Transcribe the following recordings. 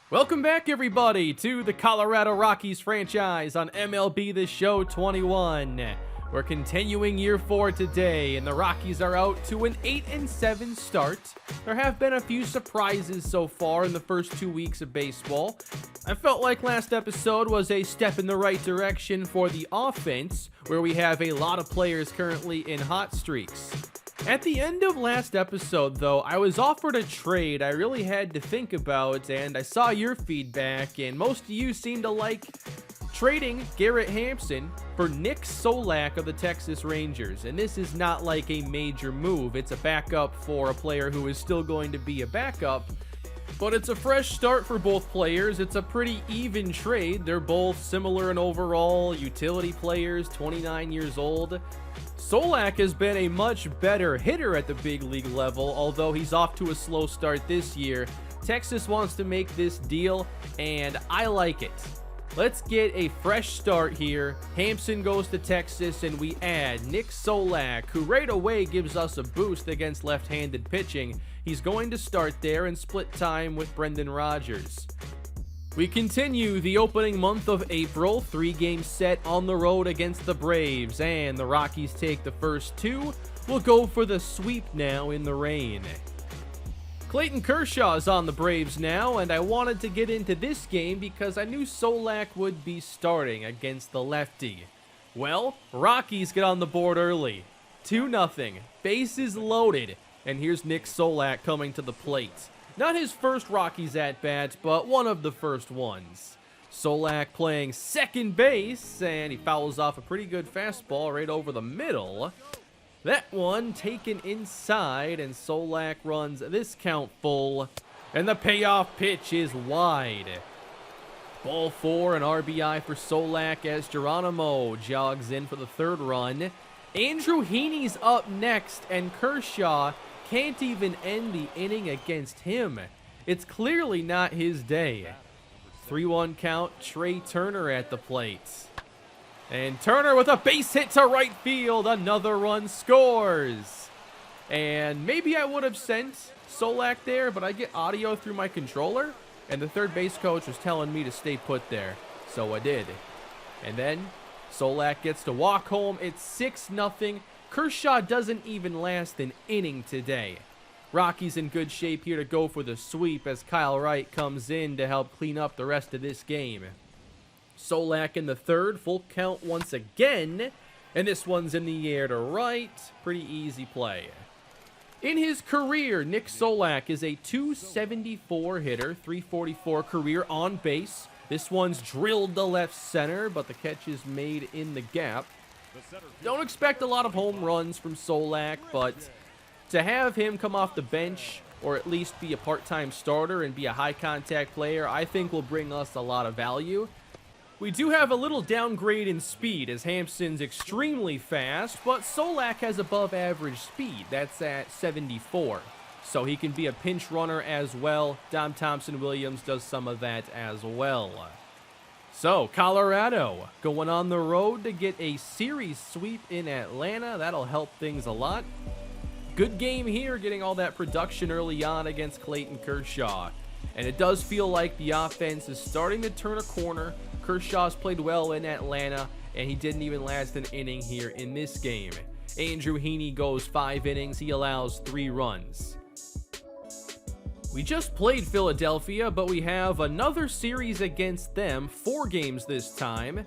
Welcome back, everybody, to the Colorado Rockies franchise on MLB The Show 21. We're continuing year 4 today, and the Rockies are out to an 8-7 start. There have been a few surprises so far in the first 2 weeks of baseball. I felt like last episode was a step in the right direction for the offense, where we have a lot of players currently in hot streaks. At the end of last episode, though, I was offered a trade I really had to think about, and I saw your feedback, and most of you seemed to like trading Garrett Hampson for Nick Solak of the Texas Rangers. And this is not like a major move. It's a backup for a player who is still going to be a backup. But it's a fresh start for both players. It's a pretty even trade. They're both similar in overall, utility players, 29 years old. Solak has been a much better hitter at the big league level, although he's off to a slow start this year. Texas wants to make this deal, and I like it. Let's get a fresh start here. Hampson goes to Texas, and we add Nick Solak, who right away gives us a boost against left-handed pitching. He's going to start there and split time with Brendan Rodgers. We continue the opening month of April, 3-game set on the road against the Braves, and the Rockies take the first 2. We'll go for the sweep now in the rain. Clayton Kershaw's on the Braves now, and I wanted to get into this game because I knew Solak would be starting against the lefty. Well, Rockies get on the board early. 2-0, bases loaded, and here's Nick Solak coming to the plate. Not his first Rockies at-bat, but one of the first ones. Solak playing second base, and he fouls off a pretty good fastball right over the middle. That one taken inside, and Solak runs this count full, and the payoff pitch is wide. Ball 4, an RBI for Solak as Geronimo jogs in for the third run. Andrew Heaney's up next, and Kershaw can't even end the inning against him. It's clearly not his day. 3-1 count, Trey Turner at the plate. And Turner with a base hit to right field. Another run scores. And maybe I would have sent Solak there, but I get audio through my controller, and the third base coach was telling me to stay put there. So I did. And then Solak gets to walk home. It's 6-0. Kershaw doesn't even last an inning today. Rockies in good shape here to go for the sweep as Kyle Wright comes in to help clean up the rest of this game. Solak in the third, full count once again, and this one's in the air to right. Pretty easy play. In his career, Nick Solak is a .274 hitter, .344 career on base. This one's drilled to left center, but the catch is made in the gap. Don't expect a lot of home runs from Solak, but to have him come off the bench or at least be a part-time starter and be a high-contact player, I think will bring us a lot of value. We do have a little downgrade in speed as Hampson's extremely fast, but Solak has above average speed. That's at 74. So he can be a pinch runner as well. Dom Thompson-Williams does some of that as well. So, Colorado going on the road to get a series sweep in Atlanta. That'll help things a lot. Good game here, getting all that production early on against Clayton Kershaw. And it does feel like the offense is starting to turn a corner. Kershaw's played well in Atlanta, and he didn't even last an inning here in this game. Andrew Heaney goes 5 innings. He allows 3 runs. We just played Philadelphia, but we have another series against them, 4 games this time,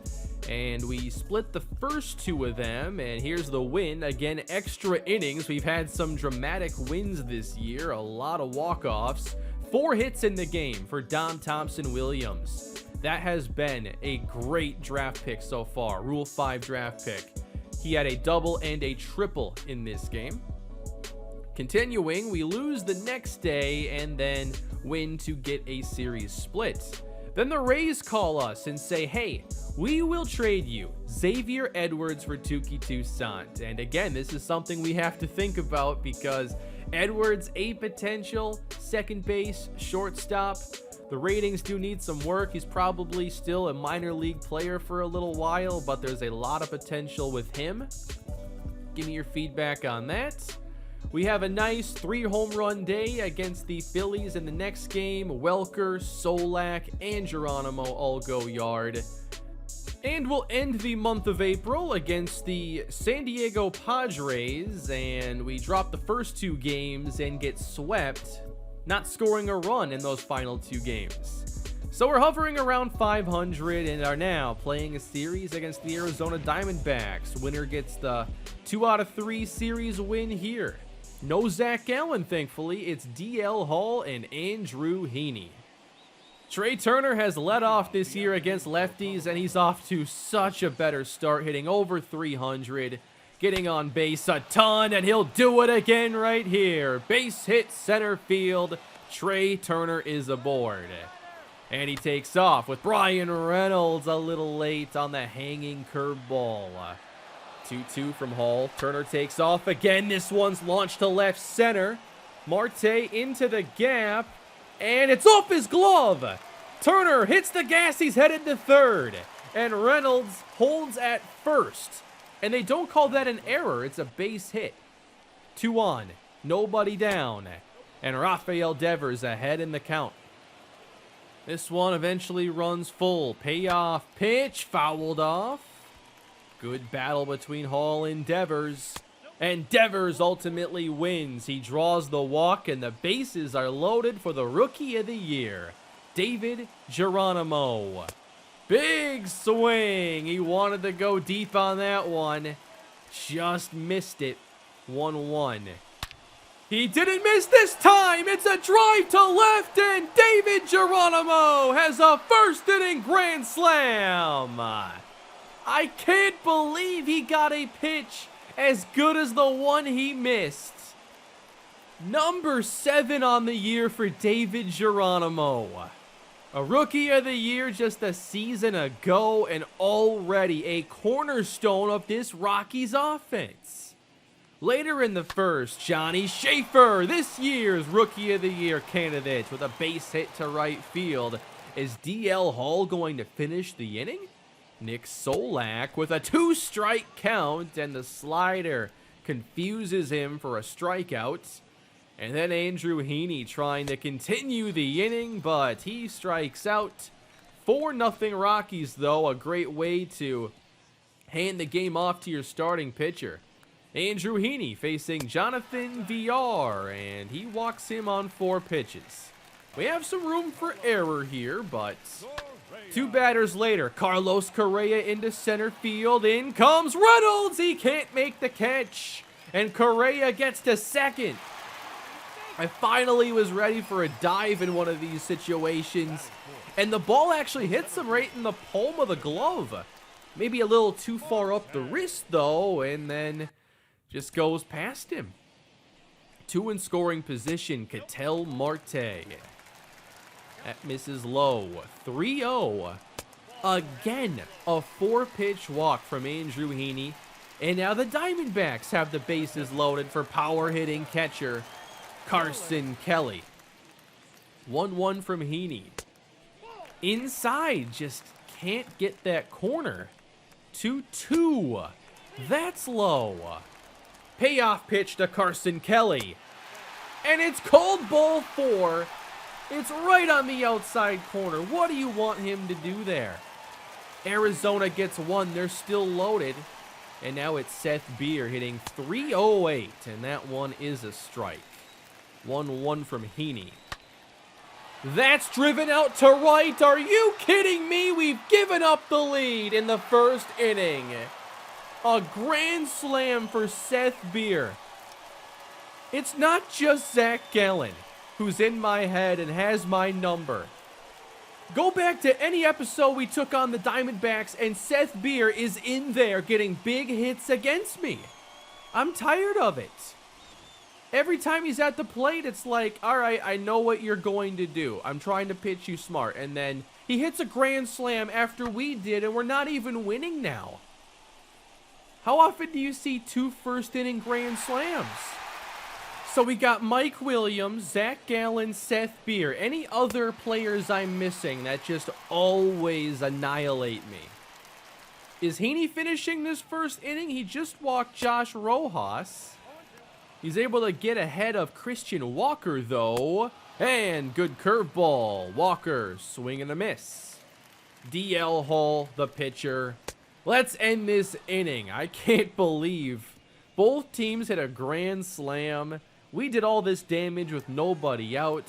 and we split the first 2 of them, and here's the win. Again, extra innings. We've had some dramatic wins this year, a lot of walk-offs. 4 hits in the game for Dom Thompson-Williams. That has been a great draft pick so far, Rule 5 draft pick. He had a double and a triple in this game. Continuing, we lose the next day and then win to get a series split. Then the Rays call us and say, hey, we will trade you Xavier Edwards for Touki Toussaint. And again, this is something we have to think about because Edwards, a potential second base, shortstop. The ratings do need some work. He's probably still a minor league player for a little while, but there's a lot of potential with him. Give me your feedback on that. We have a nice 3-home run day against the Phillies in the next game. Welker, Solak, and Geronimo all go yard. And we'll end the month of April against the San Diego Padres, and we drop the first 2 games and get swept, not scoring a run in those final 2 games. So we're hovering around 500 and are now playing a series against the Arizona Diamondbacks. Winner gets the 2 out of 3 series win here. No Zach Gallen, thankfully. It's DL Hall and Andrew Heaney. Trey Turner has led off this year against lefties, and he's off to such a better start, hitting over 300, getting on base a ton, and he'll do it again right here. Base hit center field. Trey Turner is aboard. And he takes off with Brian Reynolds a little late on the hanging curveball. 2-2 from Hall. Turner takes off again. This one's launched to left center. Marte into the gap. And it's off his glove. Turner hits the gas. He's headed to third. And Reynolds holds at first. And they don't call that an error. It's a base hit. 2 on. Nobody down. And Rafael Devers ahead in the count. This one eventually runs full. Payoff pitch. Fouled off. Good battle between Hall and Devers. And Devers ultimately wins. He draws the walk, and the bases are loaded for the Rookie of the Year, David Geronimo. Big swing. He wanted to go deep on that one. Just missed it. 1-1. He didn't miss this time. It's a drive to left, and David Geronimo has a first-inning grand slam. I can't believe he got a pitch as good as the one he missed. Number 7 on the year for David Geronimo. A Rookie of the Year just a season ago, and already a cornerstone of this Rockies offense. Later in the first, Johnny Schaefer, this year's Rookie of the Year candidate, with a base hit to right field. Is DL Hall going to finish the inning? Nick Solak with a 2-strike count, and the slider confuses him for a strikeout. And then Andrew Heaney trying to continue the inning, but he strikes out. 4-0 Rockies, though, a great way to hand the game off to your starting pitcher. Andrew Heaney facing Jonathan VR, and he walks him on 4 pitches. We have some room for error here, but 2 batters later, Carlos Correa into center field. In comes Reynolds. He can't make the catch. And Correa gets to second. I finally was ready for a dive in one of these situations. And the ball actually hits him right in the palm of the glove. Maybe a little too far up the wrist, though, and then just goes past him. 2 in scoring position, Ketel Marte. That misses low. 3-0. Again, a 4-pitch walk from Andrew Heaney. And now the Diamondbacks have the bases loaded for power-hitting catcher Carson Kelly. 1-1 from Heaney. Inside, just can't get that corner. 2-2. That's low. Payoff pitch to Carson Kelly. And it's called ball 4. It's right on the outside corner. What do you want him to do there? Arizona gets 1. They're still loaded. And now it's Seth Beer hitting .308. And that one is a strike. 1-1 from Heaney. That's driven out to right. Are you kidding me? We've given up the lead in the first inning. A grand slam for Seth Beer. It's not just Zach Gallen who's in my head and has my number. Go back to any episode we took on the Diamondbacks, and Seth Beer is in there getting big hits against me. I'm tired of it. Every time he's at the plate, it's like, all right, I know what you're going to do. I'm trying to pitch you smart. And then he hits a grand slam after we did, and we're not even winning now. How often do you see 2 first-inning grand slams? So we got Mike Williams, Zach Gallen, Seth Beer. Any other players I'm missing that just always annihilate me? Is Heaney finishing this first inning? He just walked Josh Rojas. He's able to get ahead of Christian Walker, though. And good curveball. Walker, swing and a miss. DL Hall, the pitcher. Let's end this inning. I can't believe both teams hit a grand slam. We did all this damage with nobody out.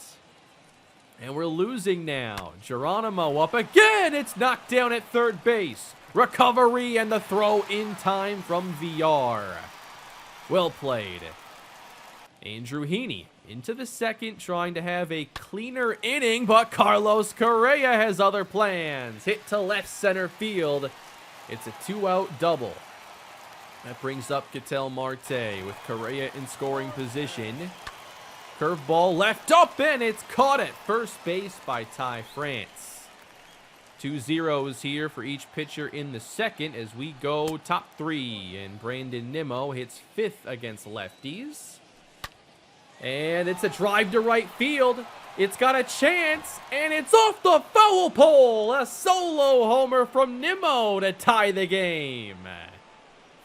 And we're losing now. Geronimo up again. It's knocked down at third base. Recovery and the throw in time from VR. Well played. Andrew Heaney into the second, trying to have a cleaner inning, but Carlos Correa has other plans. Hit to left center field. It's a 2-out double. That brings up Ketel Marte with Correa in scoring position. Curveball left up, and it's caught at first base by Ty France. 2 zeros here for each pitcher in the second as we go top 3. And Brandon Nimmo hits 5th against lefties. And it's a drive to right field. It's got a chance, and it's off the foul pole. A solo homer from Nimmo to tie the game.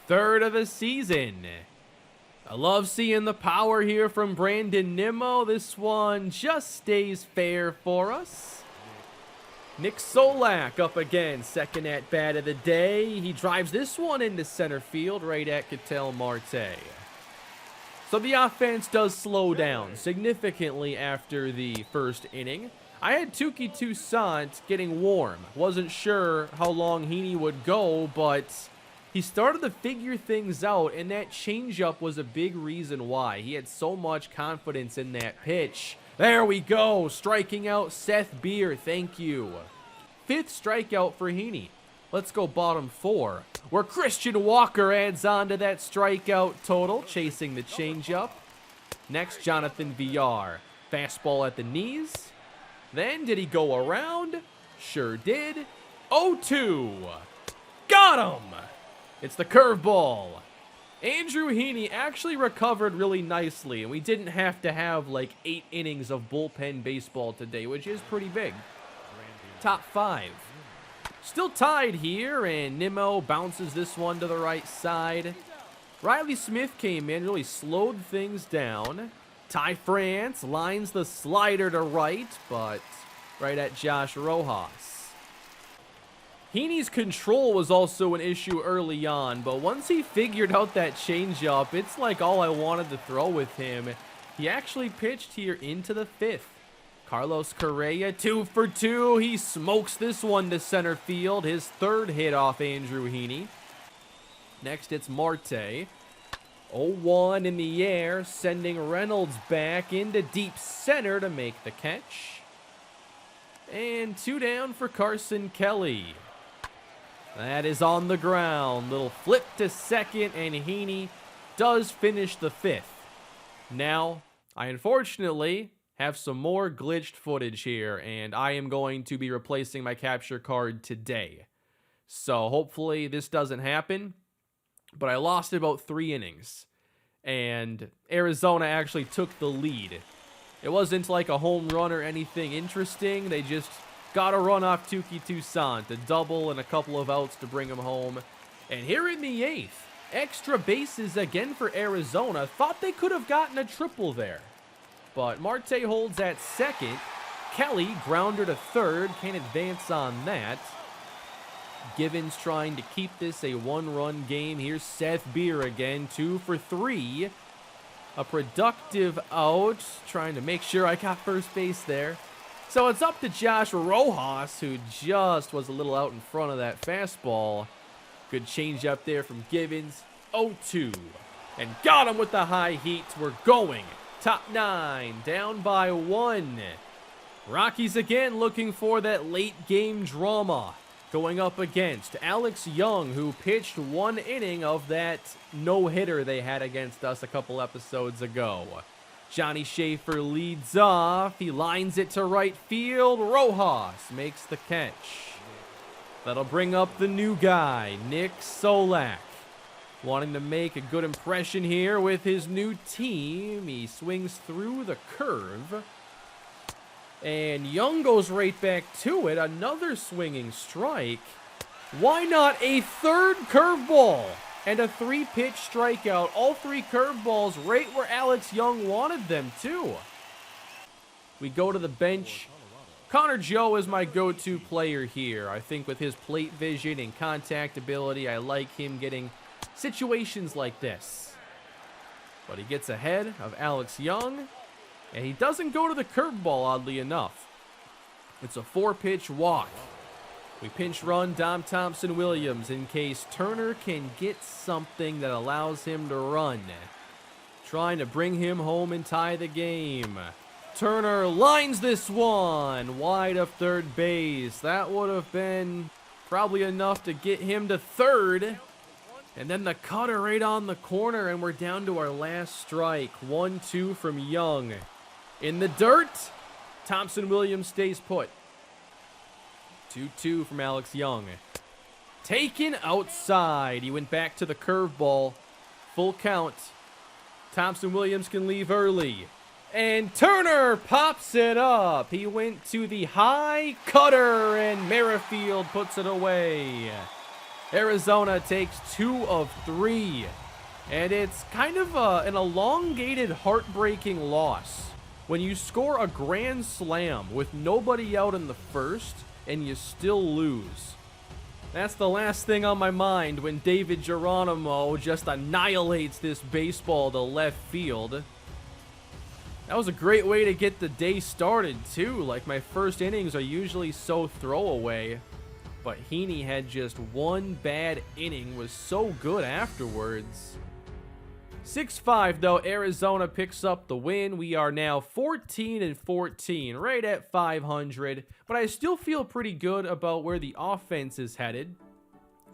3rd of the season. I love seeing the power here from Brandon Nimmo. This one just stays fair for us. Nick Solak up again, second at bat of the day. He drives this one into center field right at Ketel Marte. So the offense does slow down significantly after the first inning. I had Touki Toussaint getting warm. Wasn't sure how long Heaney would go, but he started to figure things out, and that changeup was a big reason why. He had so much confidence in that pitch. There we go, striking out Seth Beer, thank you. 5th strikeout for Heaney. Let's go bottom 4, where Christian Walker adds on to that strikeout total, chasing the changeup. Next, Jonathan VR. Fastball at the knees. Then, did he go around? Sure did. 0-2. Got him! It's the curveball. Andrew Heaney actually recovered really nicely, and we didn't have to have like 8 innings of bullpen baseball today, which is pretty big. Top 5. Still tied here, and Nimmo bounces this one to the right side. Riley Smith came in, really slowed things down. Ty France lines the slider to right, but right at Josh Rojas. Heaney's control was also an issue early on, but once he figured out that changeup, it's like all I wanted to throw with him. He actually pitched here into the 5th. Carlos Correa, 2 for 2. He smokes this one to center field. His 3rd hit off Andrew Heaney. Next, it's Marte. 0-1 in the air, sending Reynolds back into deep center to make the catch. And 2 down for Carson Kelly. That is on the ground. Little flip to second, and Heaney does finish the 5th. Now, I unfortunately have some more glitched footage here, and I am going to be replacing my capture card today. So hopefully this doesn't happen, but I lost about 3 innings, and Arizona actually took the lead. It wasn't like a home run or anything interesting. They just got a run off Touki Toussaint, a double and a couple of outs to bring him home. And here in the 8th, extra bases again for Arizona. Thought they could have gotten a triple there, but Marte holds at second. Kelly, grounder to 3rd, can't advance on that. Givens trying to keep this a 1-run game. Here's Seth Beer again, 2 for 3. A productive out, trying to make sure I got first base there. So it's up to Josh Rojas, who just was a little out in front of that fastball. Good change up there from Givens. 0-2. And got him with the high heat. We're going top 9, down by 1. Rockies again looking for that late game drama. Going up against Alex Young, who pitched 1 inning of that no-hitter they had against us a couple episodes ago. Johnny Schaefer leads off. He lines it to right field. Rojas makes the catch. That'll bring up the new guy, Nick Solak. Wanting to make a good impression here with his new team. He swings through the curve. And Young goes right back to it. Another swinging strike. Why not a 3rd curveball? and a 3-pitch strikeout. All 3 curveballs right where Alex Young wanted them too. We go to the bench. Connor Joe is my go-to player here. I think with his plate vision and contact ability, I like him getting situations like this. But he gets ahead of Alex Young, and he doesn't go to the curveball, oddly enough. It's a 4-pitch walk. We pinch run Dom Thompson-Williams in case Turner can get something that allows him to run. Trying to bring him home and tie the game. Turner lines this one wide of third base. That would have been probably enough to get him to third. And then the cutter right on the corner, and we're down to our last strike. 1-2 from Young. In the dirt, Thompson-Williams stays put. 2-2 from Alex Young. Taken outside. He went back to the curveball. Full count. Thompson-Williams can leave early. And Turner pops it up. He went to the high cutter, and Merrifield puts it away. Arizona takes 2 of 3. And it's kind of an elongated, heartbreaking loss. When you score a grand slam with nobody out in the first, and you still lose. That's the last thing on my mind when David Geronimo just annihilates this baseball to left field. That was a great way to get the day started, too. Like, my first innings are usually so throwaway. But Heaney had just one bad inning, was so good afterwards. 6-5, though, Arizona picks up the win. We are now 14-14, right at 500. But I still feel pretty good about where the offense is headed.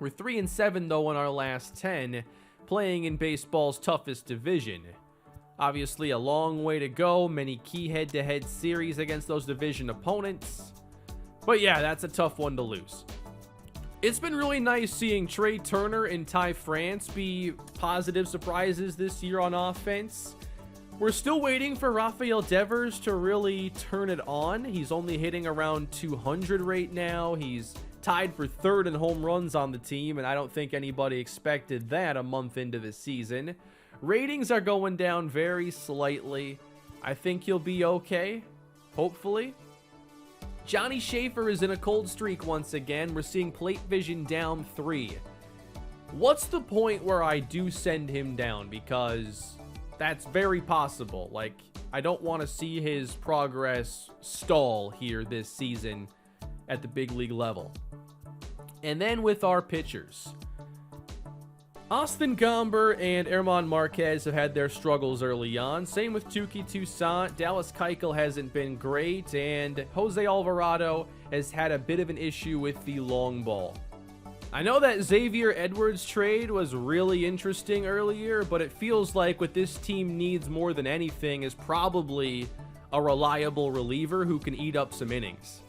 We're 3-7, though, in our last 10, playing in baseball's toughest division. Obviously, a long way to go. Many key head-to-head series against those division opponents. But yeah, that's a tough one to lose. It's been really nice seeing Trey Turner and Ty France be positive surprises this year on offense. We're still waiting for Rafael Devers to really turn it on. He's only hitting around 200 right now. He's tied for 3rd in home runs on the team, and I don't think anybody expected that a month into the season. Ratings are going down very slightly. I think he'll be okay, hopefully. Johnny Schaefer is in a cold streak once again. We're seeing plate vision down 3. What's the point where I do send him down? Because that's very possible. Like, I don't want to see his progress stall here this season at the big league level. And then with our pitchers. Austin Gomber and Herman Marquez have had their struggles early on. Same with Touki Toussaint. Dallas Keuchel hasn't been great, and Jose Alvarado has had a bit of an issue with the long ball. I know that Xavier Edwards trade was really interesting earlier, but it feels like what this team needs more than anything is probably a reliable reliever who can eat up some innings.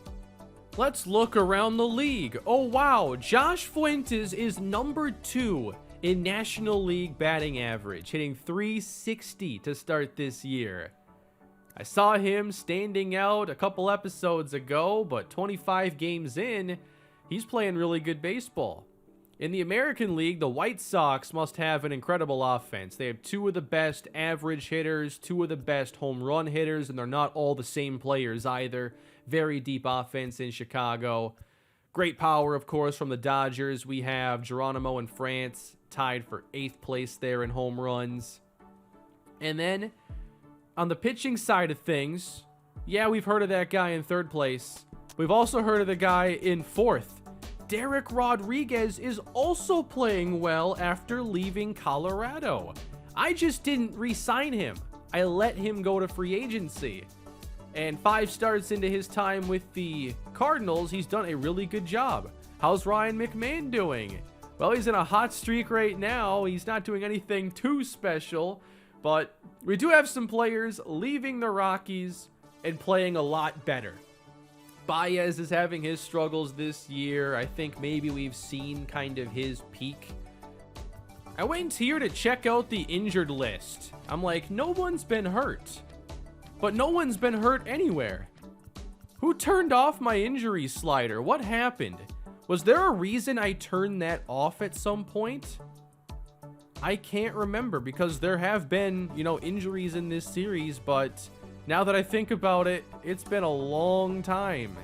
Let's look around the league. Oh wow, Josh Fuentes is number 2 in National League batting average, hitting .360 to start this year. I saw him standing out a couple episodes ago, but 25 games in, he's playing really good baseball. In the American League, the White Sox must have an incredible offense. They have 2 of the best average hitters, 2 of the best home run hitters, and they're not all the same players either. Very deep offense in Chicago. Great power, of course, from the Dodgers. We have Geronimo in France, tied for 8th place there in home runs. And then, on the pitching side of things, yeah, we've heard of that guy in 3rd place. We've also heard of the guy in 4th. Derrick Rodriguez is also playing well after leaving Colorado. I just didn't re-sign him. I let him go to free agency. And 5 starts into his time with the Cardinals, he's done a really good job. How's Ryan McMahon doing? Well, he's in a hot streak right now. He's not doing anything too special, but we do have some players leaving the Rockies and playing a lot better. Baez is having his struggles this year. I think maybe we've seen kind of his peak. I went here to check out the injured list. I'm like, no one's been hurt. But no one's been hurt anywhere. Who turned off my injury slider? What happened? Was there a reason I turned that off at some point? I can't remember because there have been, injuries in this series, but now that I think about it, it's been a long time.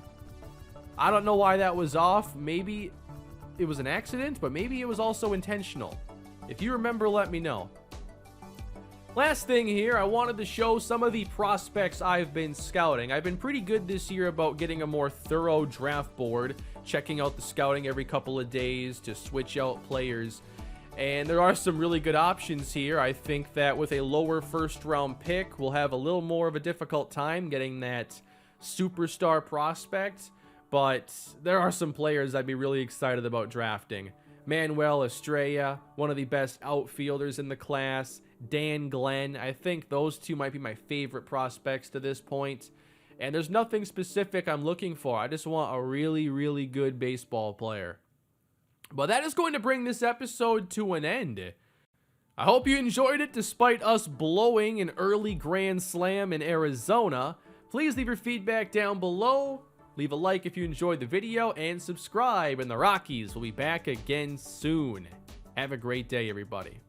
I don't know why that was off. Maybe it was an accident, but maybe it was also intentional. If you remember, let me know. Last thing here, I wanted to show some of the prospects I've been scouting. I've been pretty good this year about getting a more thorough draft board, checking out the scouting every couple of days to switch out players. And there are some really good options here. I think that with a lower first round pick, we'll have a little more of a difficult time getting that superstar prospect. But there are some players I'd be really excited about drafting. Manuel Estrella, one of the best outfielders in the class. Dan Glenn, I think those two might be my favorite prospects to this point. And there's nothing specific I'm looking for. I just want a really, really good baseball player. But that is going to bring this episode to an end. I hope you enjoyed it despite us blowing an early grand slam in Arizona. Please leave your feedback down below. Leave a like if you enjoyed the video and subscribe. And the Rockies will be back again soon. Have a great day, everybody.